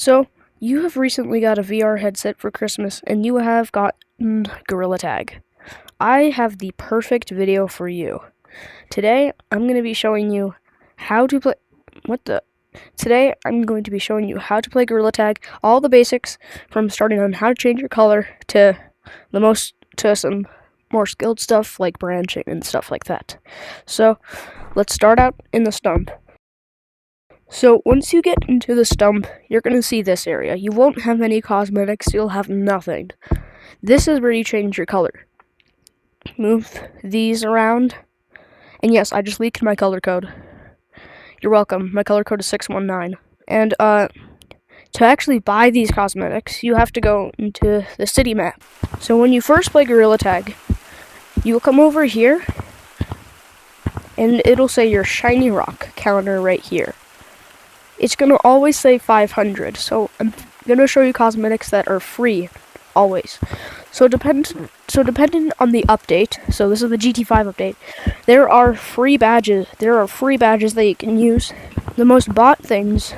So, you have recently got a VR headset for Christmas and you have gotten Gorilla Tag. I have the perfect video for you. Today, I'm going to be showing you how to play. Today, I'm going to be showing you how to play Gorilla Tag, all the basics, from starting on how to change your color to some more skilled stuff like branching and stuff like that. So, let's start out in the stump. So once you get into the stump, you're going to see this area. You won't have any cosmetics, you'll have nothing. This is where you change your color. Move these around. And yes, I just leaked my color code. You're welcome. My color code is 619. And to actually buy these cosmetics, you have to go into the city map. So when you first play Gorilla Tag, you'll come over here, and it'll say your shiny rock counter right here. It's going to always say 500, so I'm going to show you cosmetics that are free, always. So depending on the update, so this is the GT5 update, there are free badges that you can use. The most bought things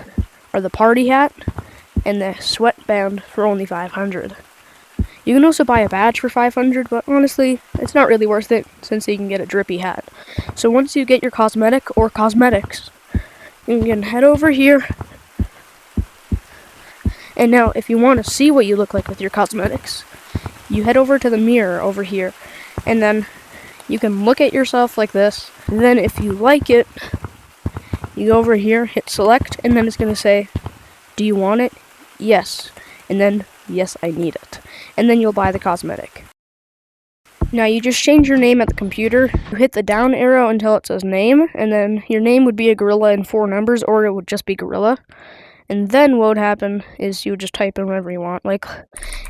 are the party hat and the sweatband for only 500. You can also buy a badge for 500, but honestly, it's not really worth it since you can get a drippy hat. So once you get your cosmetic or cosmetics, you can head over here, and now if you want to see what you look like with your cosmetics, you head over to the mirror over here, and then you can look at yourself like this. And then if you like it, you go over here, hit select, and then it's going to say, do you want it? Yes. And then, yes, I need it. And then you'll buy the cosmetic. Now you just change your name at the computer. You hit the down arrow until it says name, and then your name would be a gorilla in 4 numbers, or it would just be gorilla. And then what would happen is you would just type in whatever you want.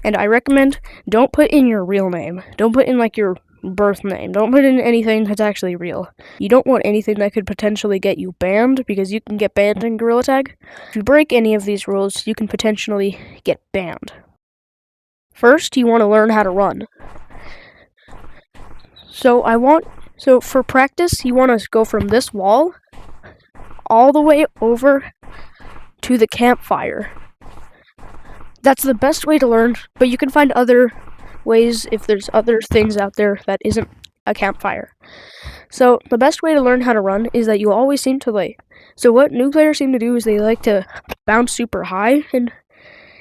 And I recommend don't put in your real name. Don't put in like your birth name. Don't put in anything that's actually real. You don't want anything that could potentially get you banned, because you can get banned in Gorilla Tag. If you break any of these rules, you can potentially get banned. First, you want to learn how to run. So for practice, you want to go from this wall all the way over to the campfire. That's the best way to learn, but you can find other ways if there's other things out there that isn't a campfire. So the best way to learn how to run is that you always seem to so what new players seem to do is they like to bounce super high, and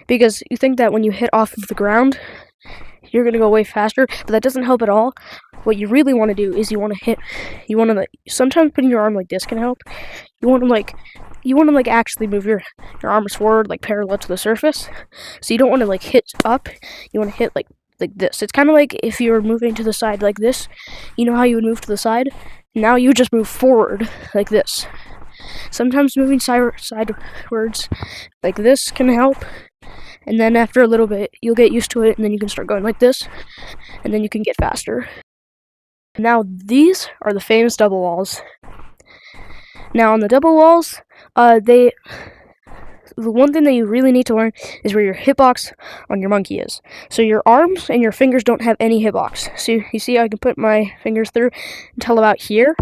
because you think that when you hit off of the ground, you're going to go way faster, but that doesn't help at all. What you really want to do is sometimes putting your arm like this can help. You want to actually move your arms forward, like parallel to the surface. So you don't want to hit up. You want to hit like this. It's kind of like if you were moving to the side like this. You know how you would move to the side? Now you just move forward like this. Sometimes moving sidewards like this can help. And then after a little bit, you'll get used to it, and then you can start going like this, and then you can get faster. Now, these are the famous double walls. Now, on the double walls, the one thing that you really need to learn is where your hitbox on your monkey is. So your arms and your fingers don't have any hitbox. So you see I can put my fingers through until about here.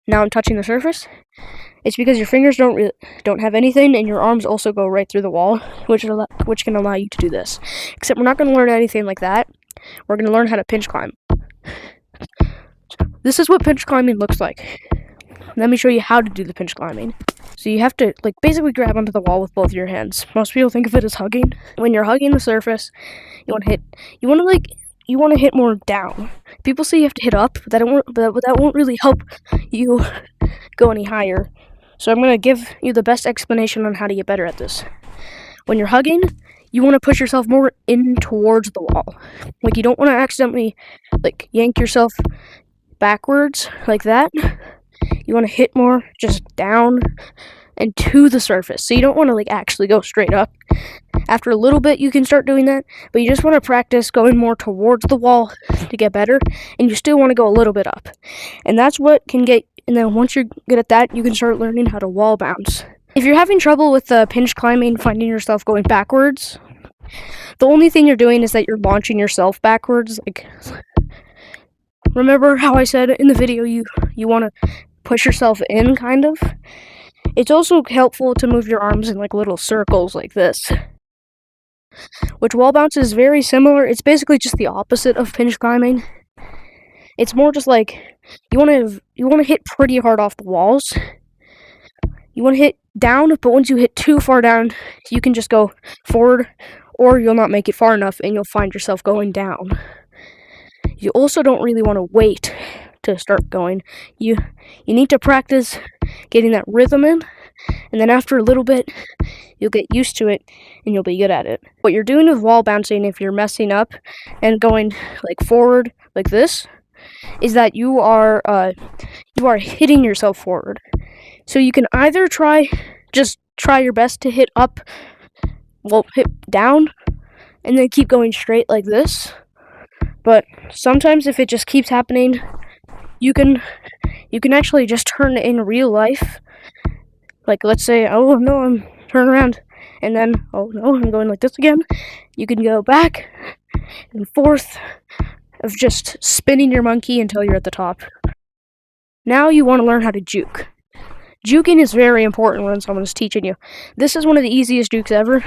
Now I'm touching the surface. It's because your fingers don't have anything, and your arms also go right through the wall, which can allow you to do this. Except we're not going to learn anything like that. We're going to learn how to pinch climb. This is what pinch climbing looks like. Let me show you how to do the pinch climbing. So you have to basically grab onto the wall with both your hands. Most people think of it as hugging. When you're hugging the surface, you want to hit more down. People say you have to hit up, but that won't really help you go any higher. So I'm going to give you the best explanation on how to get better at this. When you're hugging, you want to push yourself more in towards the wall. You don't want to accidentally yank yourself backwards like that. You want to hit more just down and to the surface. So you don't want to actually go straight up. After a little bit, you can start doing that, but you just want to practice going more towards the wall to get better, and you still want to go a little bit up. And that's what can get, and then once you're good at that, you can start learning how to wall bounce. If you're having trouble with pinch climbing, finding yourself going backwards, the only thing you're doing is that you're launching yourself backwards. Remember how I said in the video you want to push yourself in, kind of? It's also helpful to move your arms in like little circles like this, which wall bounce is very similar. It's basically just the opposite of pinch climbing. It's more just like you want to hit pretty hard off the walls. You want to hit down, but once you hit too far down, you can just go forward, or you'll not make it far enough and you'll find yourself going down. You also don't really want to wait to start going. You need to practice getting that rhythm in, and then after a little bit, you'll get used to it and you'll be good at it. What you're doing with wall bouncing, if you're messing up and going like forward like this, is that you are hitting yourself forward. So you can either try your best to hit up, hit down, and then keep going straight like this. But sometimes if it just keeps happening, you can actually just turn in real life. Like let's say, oh no, I'm turning around, and then oh no, I'm going like this again. You can go back and forth of just spinning your monkey until you're at the top. Now you want to learn how to juke. Juking is very important when someone's teaching you. This is one of the easiest jukes ever.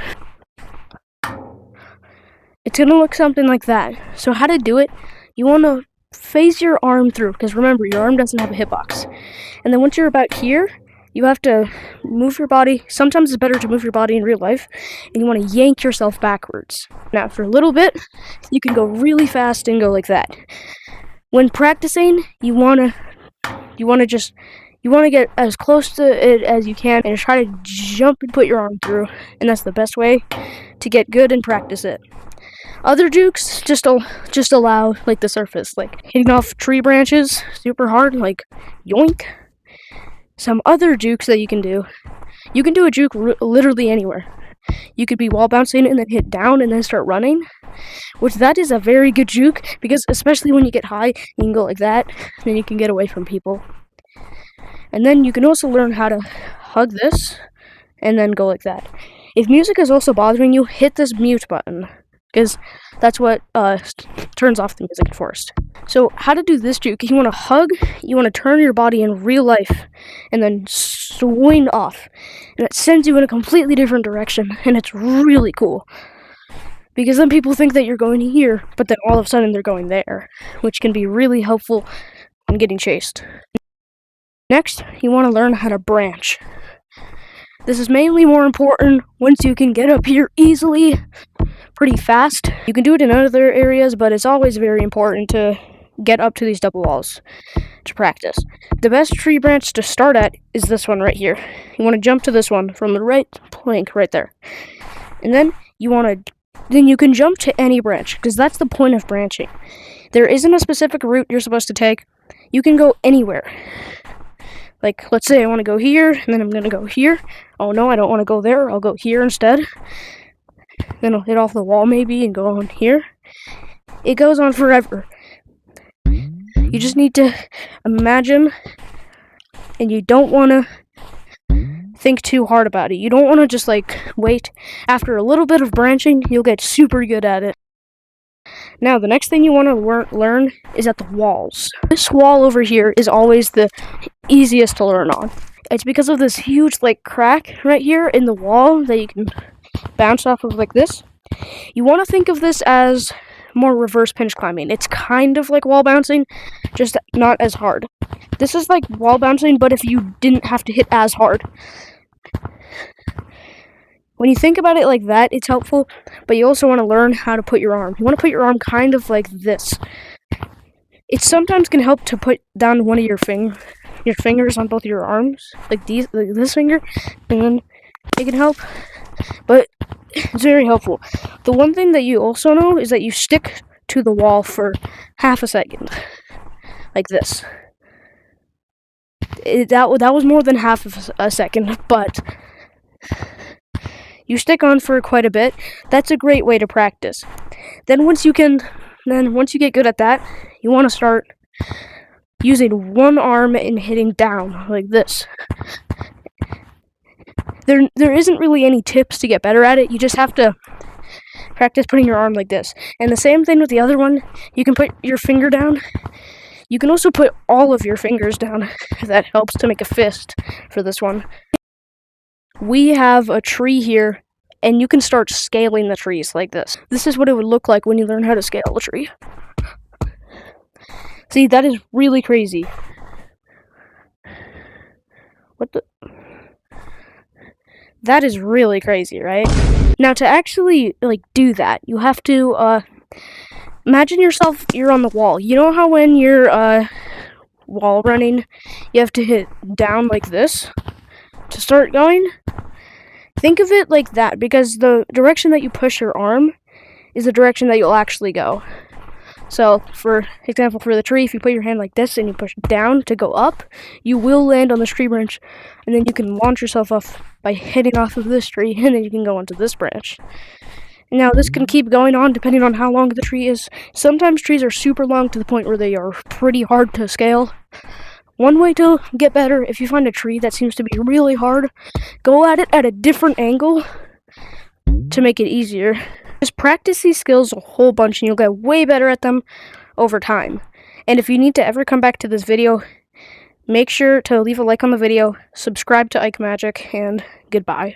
It's going to look something like that. So how to do it, you want to phase your arm through, because remember, your arm doesn't have a hitbox. And then once you're about here, you have to move your body. Sometimes it's better to move your body in real life, and you want to yank yourself backwards. Now, for a little bit, you can go really fast and go like that. When practicing, you want to get as close to it as you can and try to jump and put your arm through, and that's the best way to get good and practice it. Other jukes just allow like the surface, like hitting off tree branches super hard, like yoink. Some other jukes that you can do a juke literally anywhere. You could be wall bouncing and then hit down and then start running, which that is a very good juke, because especially when you get high, you can go like that, then you can get away from people. And then you can also learn how to hug this and then go like that. If music is also bothering you, hit this mute button, because that's what turns off the music first. So how to do this juke, you want to hug, you want to turn your body in real life, and then swing off. And it sends you in a completely different direction, and it's really cool. Because then people think that you're going here, but then all of a sudden they're going there, which can be really helpful when getting chased. Next, you want to learn how to branch. This is mainly more important once you can get up here easily, pretty fast. You can do it in other areas, but it's always very important to get up to these double walls to practice. The best tree branch to start at is this one right here. You want to jump to this one from the right plank right there. And then you can jump to any branch, because that's the point of branching. There isn't a specific route you're supposed to take. You can go anywhere. Like, let's say I want to go here, and then I'm going to go here. Oh no, I don't want to go there. I'll go here instead. Then I'll hit off the wall maybe and go on here. It goes on forever. You just need to imagine, and you don't want to think too hard about it. You don't want to just like wait. After a little bit of branching, you'll get super good at it. Now, the next thing you want to learn is at the walls. This wall over here is always the easiest to learn on. It's because of this huge like crack right here in the wall that you can bounce off of like this. You want to think of this as more reverse pinch climbing. It's kind of like wall bouncing, just not as hard. This is like wall bouncing, but if you didn't have to hit as hard. When you think about it like that, it's helpful, but you also want to learn how to put your arm. You want to put your arm kind of like this. It sometimes can help to put down one of your fingers on both your arms, like this finger, and then it can help, but it's very helpful. The one thing that you also know is that you stick to the wall for half a second, like this. That was more than half of a second, but you stick on for quite a bit. That's a great way to practice. Then once you get good at that, you want to start using one arm and hitting down like this. There isn't really any tips to get better at it. You just have to practice putting your arm like this. And the same thing with the other one. You can put your finger down. You can also put all of your fingers down. That helps to make a fist for this one. we have a tree here, and you can start scaling the trees like this. This is what it would look like when you learn how to scale a tree. See, that is really crazy. What the? That is really crazy, right? Now, to actually, do that, you have to, imagine yourself, you're on the wall. You know how when you're, wall running, you have to hit down like this to start going? Think of it like that, because the direction that you push your arm is the direction that you'll actually go. So, for example, for the tree, if you put your hand like this and you push down to go up, you will land on this tree branch, and then you can launch yourself off by hitting off of this tree, and then you can go onto this branch. Now, this can keep going on depending on how long the tree is. Sometimes trees are super long to the point where they are pretty hard to scale. One way to get better, if you find a tree that seems to be really hard, go at it at a different angle to make it easier. Just practice these skills a whole bunch and you'll get way better at them over time. And if you need to ever come back to this video, make sure to leave a like on the video, subscribe to Ike Magic, and goodbye.